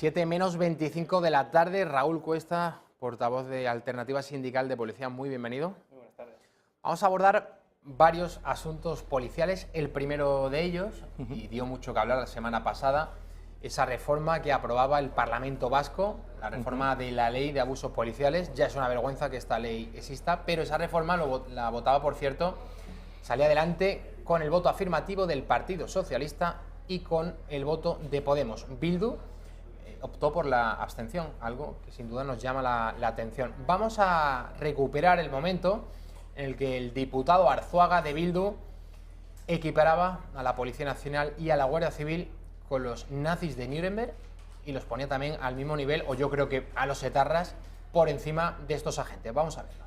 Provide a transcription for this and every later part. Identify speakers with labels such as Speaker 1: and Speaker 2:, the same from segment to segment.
Speaker 1: 7 menos 25 de la tarde. Raúl Cuesta, portavoz de Alternativa Sindical de Policía, muy bienvenido.
Speaker 2: Muy buenas tardes.
Speaker 1: Vamos a abordar varios asuntos policiales. El primero de ellos, y dio mucho que hablar la semana pasada, esa reforma que aprobaba el Parlamento Vasco, la reforma de la ley de abusos policiales. Ya es una vergüenza que esta ley exista, pero esa reforma la votaba, por cierto, salía adelante con el voto afirmativo del Partido Socialista y con el voto de Podemos. Bildu optó por la abstención, algo que sin duda nos llama la atención. Vamos a recuperar el momento en el que el diputado Arzuaga de Bildu equiparaba a la Policía Nacional y a la Guardia Civil con los nazis de Nuremberg y los ponía también al mismo nivel, o yo creo que a los etarras, por encima de estos agentes. Vamos a verlo.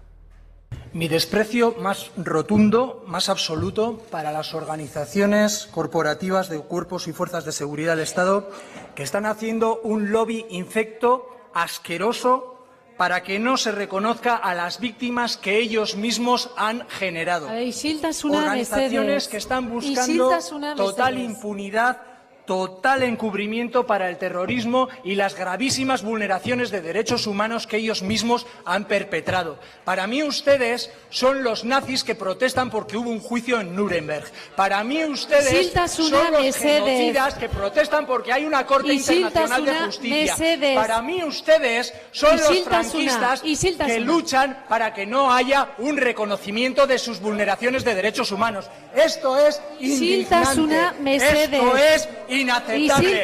Speaker 3: Mi desprecio más rotundo, más absoluto, para las organizaciones corporativas de cuerpos y fuerzas de seguridad del Estado que están haciendo un lobby infecto, asqueroso, para que no se reconozca a las víctimas que ellos mismos han generado. Organizaciones que están buscando total impunidad, total encubrimiento para el terrorismo y las gravísimas vulneraciones de derechos humanos que ellos mismos han perpetrado. Para mí ustedes son los nazis que protestan porque hubo un juicio en Nuremberg. Para mí ustedes son los genocidas que protestan porque hay una Corte Internacional de Justicia. Para mí ustedes son los franquistas que luchan para que no haya un reconocimiento de sus vulneraciones de derechos humanos. Esto es indignante. Esto es inaceptable.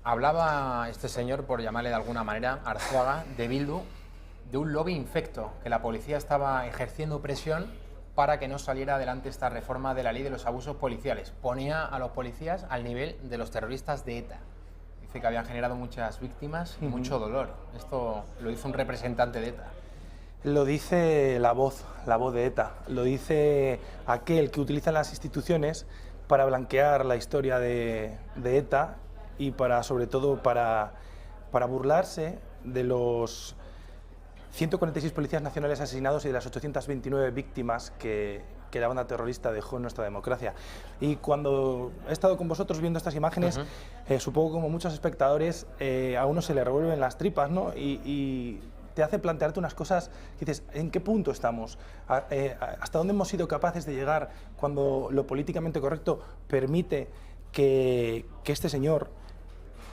Speaker 1: Hablaba este señor, por llamarle de alguna manera, Arzuaga, de Bildu, de un lobby infecto, que la policía estaba ejerciendo presión para que no saliera adelante esta reforma de la ley de los abusos policiales. Ponía a los policías al nivel de los terroristas de ETA. Dice que habían generado muchas víctimas y mucho dolor. Esto lo hizo un representante de ETA.
Speaker 2: Lo dice la voz de ETA, lo dice aquel que utiliza las instituciones para blanquear la historia de ETA y sobre todo para burlarse de los 146 policías nacionales asesinados y de las 829 víctimas que la banda terrorista dejó en nuestra democracia. Y cuando he estado con vosotros viendo estas imágenes, supongo como muchos espectadores, a uno se le revuelven las tripas, ¿no? Y te hace plantearte unas cosas que dices, ¿en qué punto estamos? ¿Hasta dónde hemos sido capaces de llegar cuando lo políticamente correcto permite que este señor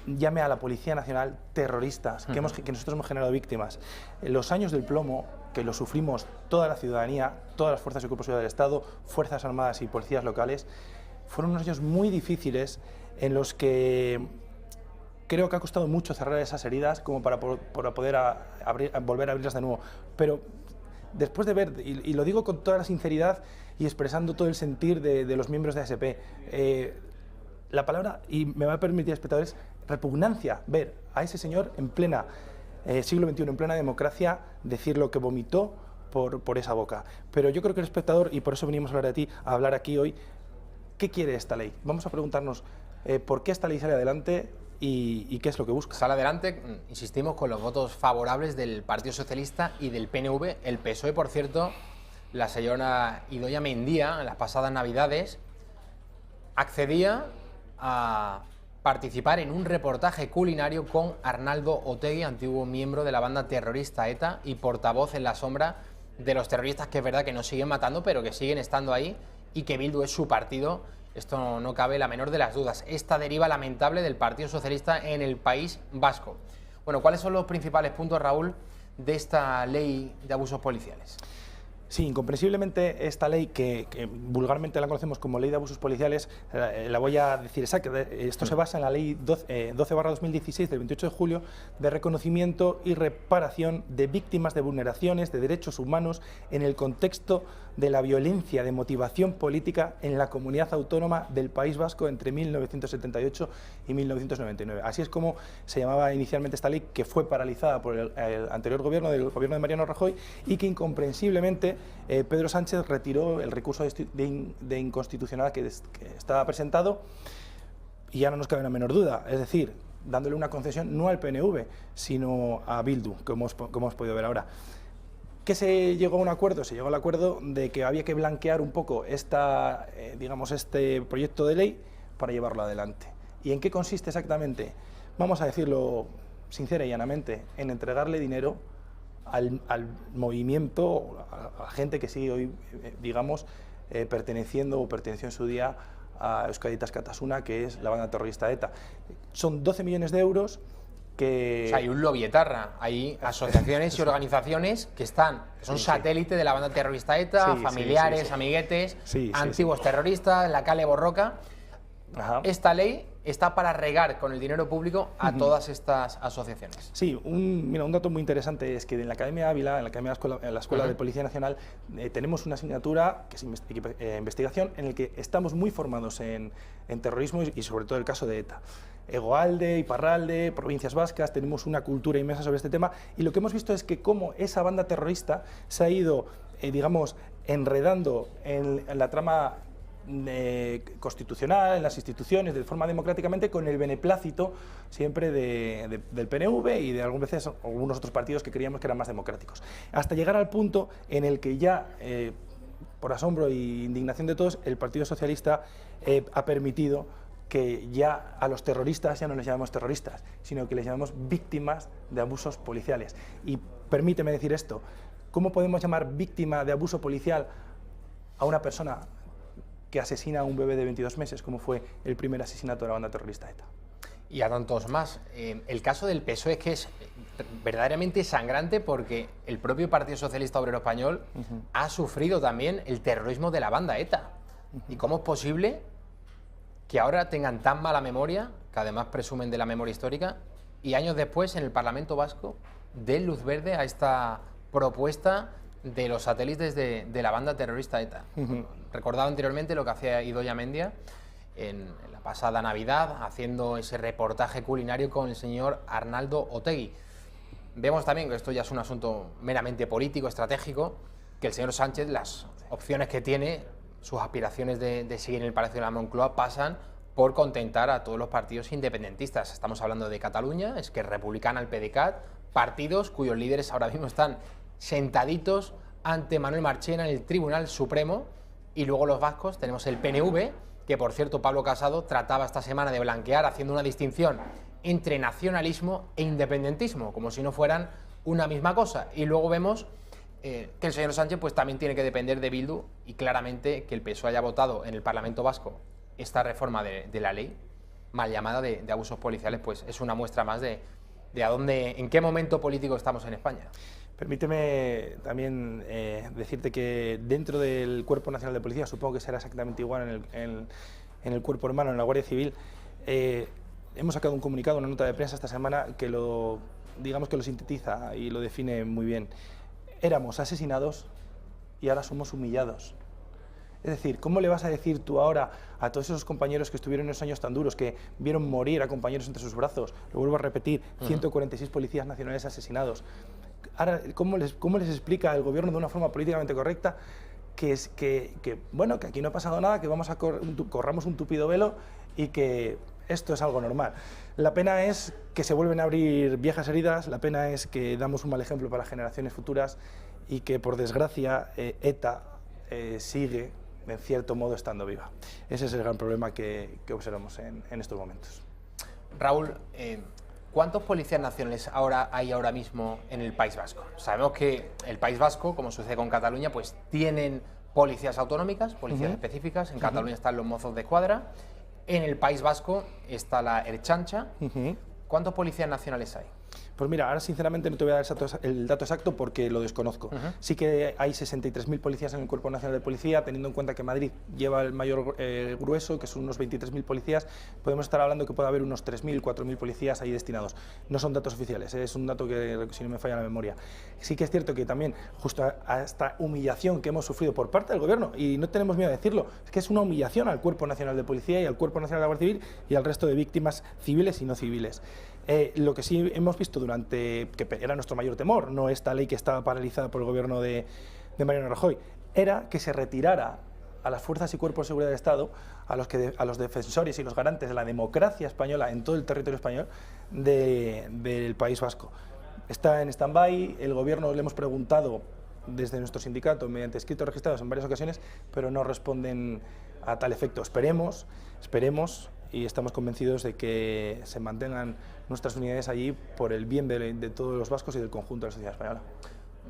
Speaker 2: llame a la Policía Nacional terroristas, que nosotros hemos generado víctimas? Los años del plomo, que lo sufrimos toda la ciudadanía, todas las fuerzas y cuerpos de seguridad del Estado, Fuerzas Armadas y policías locales, fueron unos años muy difíciles en los que creo que ha costado mucho cerrar esas heridas como para poder volver a abrirlas de nuevo. Pero después de ver, y lo digo con toda la sinceridad y expresando todo el sentir de los miembros de ASP, la palabra, y me va a permitir, espectadores, repugnancia, ver a ese señor en plena siglo XXI, en plena democracia, decir lo que vomitó por esa boca. Pero yo creo que el espectador, y por eso venimos a hablar aquí hoy, ¿qué quiere esta ley? Vamos a preguntarnos por qué esta ley sale adelante y qué es lo que busca.
Speaker 1: Sale adelante, insistimos, con los votos favorables del Partido Socialista y del PNV. El PSOE, por cierto, la señora Idoia Mendia, en las pasadas Navidades, accedía a participar en un reportaje culinario con Arnaldo Otegi, antiguo miembro de la banda terrorista ETA y portavoz en la sombra de los terroristas, que es verdad que nos siguen matando, pero que siguen estando ahí, y que Bildu es su partido. Esto no cabe la menor de las dudas. Esta deriva lamentable del Partido Socialista en el País Vasco. Bueno, ¿cuáles son los principales puntos, Raúl, de esta ley de abusos policiales?
Speaker 2: Sí, incomprensiblemente esta ley, que vulgarmente la conocemos como Ley de Abusos Policiales, la voy a decir exacta. Esto se basa en la Ley 12/2016 del 28 de julio de reconocimiento y reparación de víctimas de vulneraciones de derechos humanos en el contexto de la violencia de motivación política en la comunidad autónoma del País Vasco entre 1978 y 1999. Así es como se llamaba inicialmente esta ley, que fue paralizada por el anterior gobierno, del gobierno de Mariano Rajoy, y que incomprensiblemente Pedro Sánchez retiró el recurso de inconstitucionalidad que estaba presentado, y ya no nos cabe la menor duda, es decir, dándole una concesión no al PNV, sino a Bildu, como hemos podido ver ahora. ¿Qué se llegó a un acuerdo? Se llegó al acuerdo de que había que blanquear un poco este proyecto de ley para llevarlo adelante. ¿Y en qué consiste exactamente? Vamos a decirlo sincera y llanamente, en entregarle dinero al movimiento, a la gente que sigue hoy, digamos, perteneciendo o perteneció en su día a Euskadi Askatasuna, que es la banda terrorista ETA. Son 12 millones de euros que...
Speaker 1: O sea, hay un lobby etarra, hay asociaciones y organizaciones que son satélite de la banda terrorista ETA, familiares, amiguetes, antiguos terroristas, la Kale Borroka. Ajá. Esta ley está para regar con el dinero público a todas estas asociaciones.
Speaker 2: Sí, un dato muy interesante es que en la Academia Ávila, en la Escuela de Policía Nacional, tenemos una asignatura que es investigación, en el que estamos muy formados en terrorismo y sobre todo el caso de ETA. Egoalde, Iparralde, provincias vascas, tenemos una cultura inmensa sobre este tema, y lo que hemos visto es que cómo esa banda terrorista se ha ido, digamos, enredando en la trama constitucional, en las instituciones, de forma democráticamente, con el beneplácito siempre del PNV y de algunas veces algunos otros partidos que creíamos que eran más democráticos. Hasta llegar al punto en el que ya, por asombro e indignación de todos, el Partido Socialista ha permitido que ya a los terroristas ya no les llamamos terroristas, sino que les llamamos víctimas de abusos policiales. Y permíteme decir esto, ¿cómo podemos llamar víctima de abuso policial a una persona que asesina a un bebé de 22 meses, como fue el primer asesinato de la banda terrorista ETA?
Speaker 1: Y a tantos más. El caso del PSOE es que es verdaderamente sangrante, porque el propio Partido Socialista Obrero Español ha sufrido también el terrorismo de la banda ETA. ¿Y cómo es posible que ahora tengan tan mala memoria, que además presumen de la memoria histórica, y años después en el Parlamento Vasco den luz verde a esta propuesta de los satélites de la banda terrorista ETA? Recordaba anteriormente lo que hacía Idoia Mendia en la pasada Navidad, haciendo ese reportaje culinario con el señor Arnaldo Otegi. Vemos también que esto ya es un asunto meramente político, estratégico, que el señor Sánchez, las opciones que tiene, sus aspiraciones de seguir en el Palacio de la Moncloa, pasan por contentar a todos los partidos independentistas. Estamos hablando de Cataluña, Esquerra Republicana, el PDeCAT, partidos cuyos líderes ahora mismo están sentaditos ante Manuel Marchena en el Tribunal Supremo. Y luego los vascos tenemos el PNV, que por cierto Pablo Casado trataba esta semana de blanquear, haciendo una distinción entre nacionalismo e independentismo, como si no fueran una misma cosa. Y luego vemos que el señor Sánchez pues también tiene que depender de Bildu, y claramente que el PSOE haya votado en el Parlamento Vasco esta reforma de la ley mal llamada de abusos policiales, pues es una muestra más de en qué momento político estamos en España.
Speaker 2: Permíteme también decirte que dentro del Cuerpo Nacional de Policía, supongo que será exactamente igual en el Cuerpo Hermano, en la Guardia Civil, hemos sacado un comunicado, una nota de prensa esta semana que lo sintetiza y lo define muy bien. Éramos asesinados y ahora somos humillados. Es decir, ¿cómo le vas a decir tú ahora a todos esos compañeros que estuvieron en esos años tan duros, que vieron morir a compañeros entre sus brazos? Lo vuelvo a repetir, 146 policías nacionales asesinados. Ahora, ¿cómo les explica el gobierno de una forma políticamente correcta que bueno, que aquí no ha pasado nada, que vamos a corramos un tupido velo y que esto es algo normal? La pena es que se vuelven a abrir viejas heridas, la pena es que damos un mal ejemplo para las generaciones futuras y que, por desgracia, ETA sigue, en cierto modo, estando viva. Ese es el gran problema que observamos en estos momentos.
Speaker 1: Raúl, ¿cuántos policías nacionales hay ahora mismo en el País Vasco? Sabemos que el País Vasco, como sucede con Cataluña, pues tienen policías autonómicas, policías específicas. En Cataluña están los Mossos de Escuadra, en el País Vasco está la Ertzaintza. ¿Cuántos policías nacionales hay?
Speaker 2: Pues mira, ahora sinceramente no te voy a dar el dato exacto porque lo desconozco. Sí que hay 63.000 policías en el Cuerpo Nacional de Policía, teniendo en cuenta que Madrid lleva el mayor grueso, que son unos 23.000 policías. Podemos estar hablando que puede haber unos 3.000, 4.000 policías ahí destinados. No son datos oficiales, es un dato que, si no me falla la memoria. Sí que es cierto que también, justo a esta humillación que hemos sufrido por parte del Gobierno, y no tenemos miedo de decirlo, es que es una humillación al Cuerpo Nacional de Policía y al Cuerpo Nacional de la Guardia Civil y al resto de víctimas civiles y no civiles. Lo que sí hemos visto que era nuestro mayor temor, no esta ley que estaba paralizada por el gobierno de Mariano Rajoy, era que se retirara a las fuerzas y cuerpos de seguridad del Estado, a los defensores y los garantes de la democracia española en todo el territorio español del País Vasco. Está en stand-by, el gobierno le hemos preguntado desde nuestro sindicato mediante escritos registrados en varias ocasiones, pero no responden a tal efecto. Esperemos y estamos convencidos de que se mantengan nuestras unidades allí por el bien de todos los vascos y del conjunto de la sociedad española.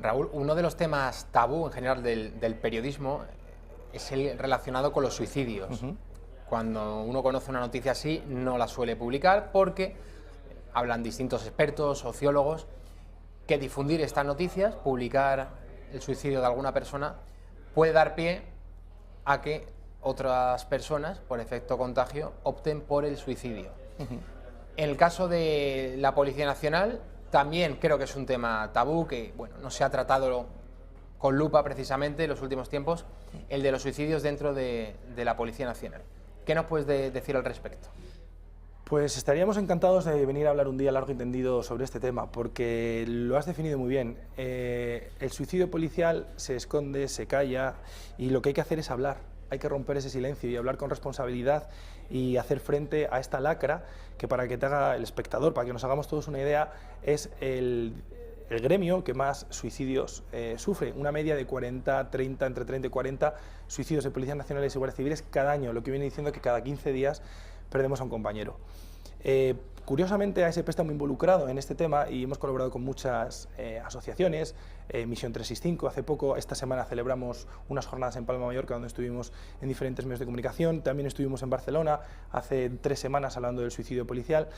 Speaker 1: Raúl, uno de los temas tabú en general del periodismo es el relacionado con los suicidios. Cuando uno conoce una noticia así, no la suele publicar porque hablan distintos expertos, sociólogos, que difundir estas noticias, publicar el suicidio de alguna persona, puede dar pie a que otras personas, por efecto contagio, opten por el suicidio. En el caso de la Policía Nacional, también creo que es un tema tabú, que bueno, no se ha tratado con lupa precisamente en los últimos tiempos, el de los suicidios dentro de la Policía Nacional. ¿Qué nos puedes decir al respecto?
Speaker 2: Pues estaríamos encantados de venir a hablar un día largo y tendido sobre este tema, porque lo has definido muy bien. El suicidio policial se esconde, se calla, y lo que hay que hacer es hablar. Hay que romper ese silencio y hablar con responsabilidad y hacer frente a esta lacra que, para que te haga el espectador, para que nos hagamos todos una idea, es el gremio que más suicidios sufre. Una media de 40, 30, entre 30 y 40 suicidios de policías nacionales y guardias civiles cada año, lo que viene diciendo que cada 15 días perdemos a un compañero. Curiosamente, ASP está muy involucrado en este tema y hemos colaborado con muchas asociaciones, Misión 365, hace poco, esta semana celebramos unas jornadas en Palma, Mallorca, donde estuvimos en diferentes medios de comunicación, también estuvimos en Barcelona hace 3 semanas hablando del suicidio policial,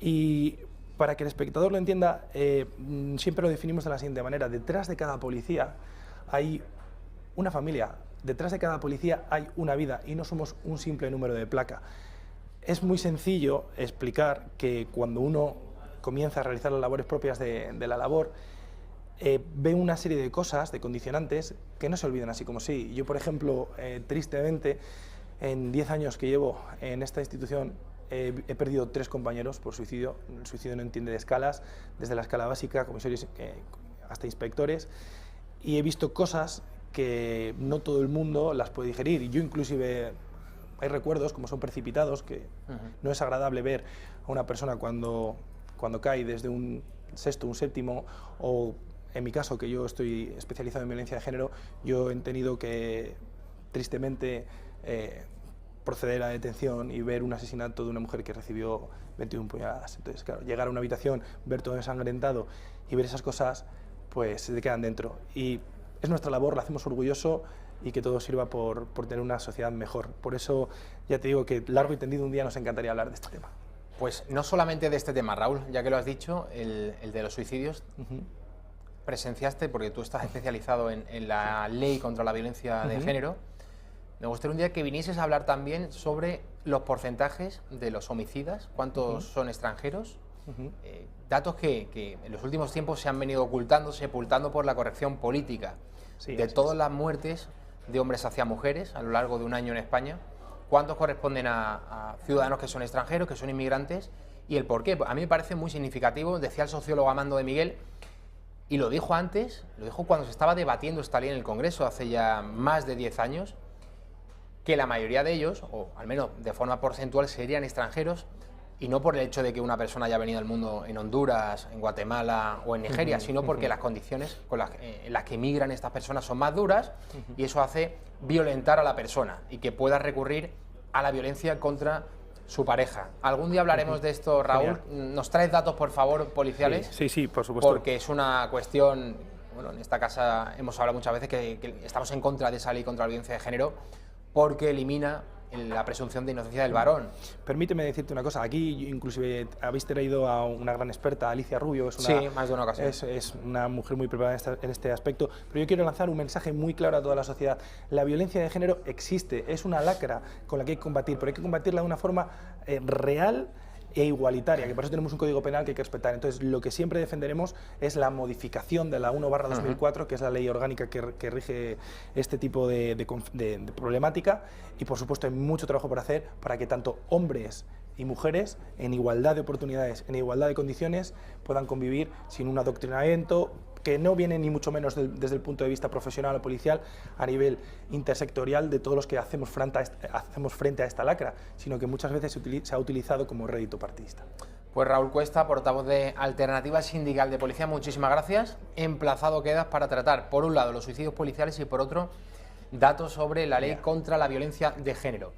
Speaker 2: y para que el espectador lo entienda, siempre lo definimos de la siguiente manera: detrás de cada policía hay una familia, detrás de cada policía hay una vida y no somos un simple número de placa. Es muy sencillo explicar que cuando uno comienza a realizar las labores propias de la labor, ve una serie de cosas, de condicionantes, que no se olvidan así como sí. Yo, por ejemplo, tristemente, en 10 años que llevo en esta institución, he perdido 3 compañeros por suicidio. El suicidio no entiende de escalas, desde la escala básica, comisarios hasta inspectores, y he visto cosas que no todo el mundo las puede digerir. Y yo inclusive... Hay recuerdos, como son precipitados, que no es agradable ver a una persona cuando cae desde un sexto, un séptimo, o en mi caso, que yo estoy especializado en violencia de género, yo he tenido que, tristemente, proceder a la detención y ver un asesinato de una mujer que recibió 21 puñaladas. Entonces, claro, llegar a una habitación, ver todo ensangrentado y ver esas cosas, pues se te quedan dentro. Y es nuestra labor, la hacemos orgulloso, y que todo sirva por tener una sociedad mejor. Por eso, ya te digo que largo y tendido un día nos encantaría hablar de este tema.
Speaker 1: Pues no solamente de este tema, Raúl, ya que lo has dicho, el de los suicidios, presenciaste, porque tú estás especializado en la ley contra la violencia de género, me gustaría un día que vinieses a hablar también sobre los porcentajes de los homicidas, cuántos son extranjeros, datos que en los últimos tiempos se han venido ocultando, sepultando por la corrección política, de todas las muertes de hombres hacia mujeres a lo largo de un año en España, cuántos corresponden a ciudadanos que son extranjeros, que son inmigrantes, y el por qué. A mí me parece muy significativo, decía el sociólogo Amando de Miguel, y lo dijo antes, lo dijo cuando se estaba debatiendo esta ley en el Congreso hace ya más de 10 años, que la mayoría de ellos, o al menos de forma porcentual, serían extranjeros, y no por el hecho de que una persona haya venido al mundo en Honduras, en Guatemala o en Nigeria, sino porque las condiciones en las que emigran estas personas son más duras, y eso hace violentar a la persona y que pueda recurrir a la violencia contra su pareja. Algún día hablaremos de esto, Raúl. Genial. ¿Nos traes datos, por favor, policiales?
Speaker 2: Sí, por supuesto.
Speaker 1: Porque es una cuestión, bueno, en esta casa hemos hablado muchas veces que estamos en contra de esa ley contra la violencia de género, porque elimina la presunción de inocencia del varón.
Speaker 2: Permíteme decirte una cosa, aquí inclusive habéis traído a una gran experta, Alicia Rubio,
Speaker 1: sí, más de una ocasión.
Speaker 2: Es una mujer muy preparada en este aspecto, pero yo quiero lanzar un mensaje muy claro a toda la sociedad. La violencia de género existe, es una lacra con la que hay que combatir, pero hay que combatirla de una forma real e igualitaria, que por eso tenemos un código penal que hay que respetar. Entonces, lo que siempre defenderemos es la modificación de la 1/2004, que es la ley orgánica que rige este tipo de problemática, y por supuesto hay mucho trabajo por hacer para que tanto hombres y mujeres, en igualdad de oportunidades, en igualdad de condiciones, puedan convivir sin un adoctrinamiento que no viene ni mucho menos desde el punto de vista profesional o policial, a nivel intersectorial de todos los que hacemos frente a esta lacra, sino que muchas veces se ha utilizado como rédito partidista.
Speaker 1: Pues Raúl Cuesta, portavoz de Alternativa Sindical de Policía, muchísimas gracias. Emplazado quedas para tratar, por un lado, los suicidios policiales y por otro, datos sobre la ley contra la violencia de género.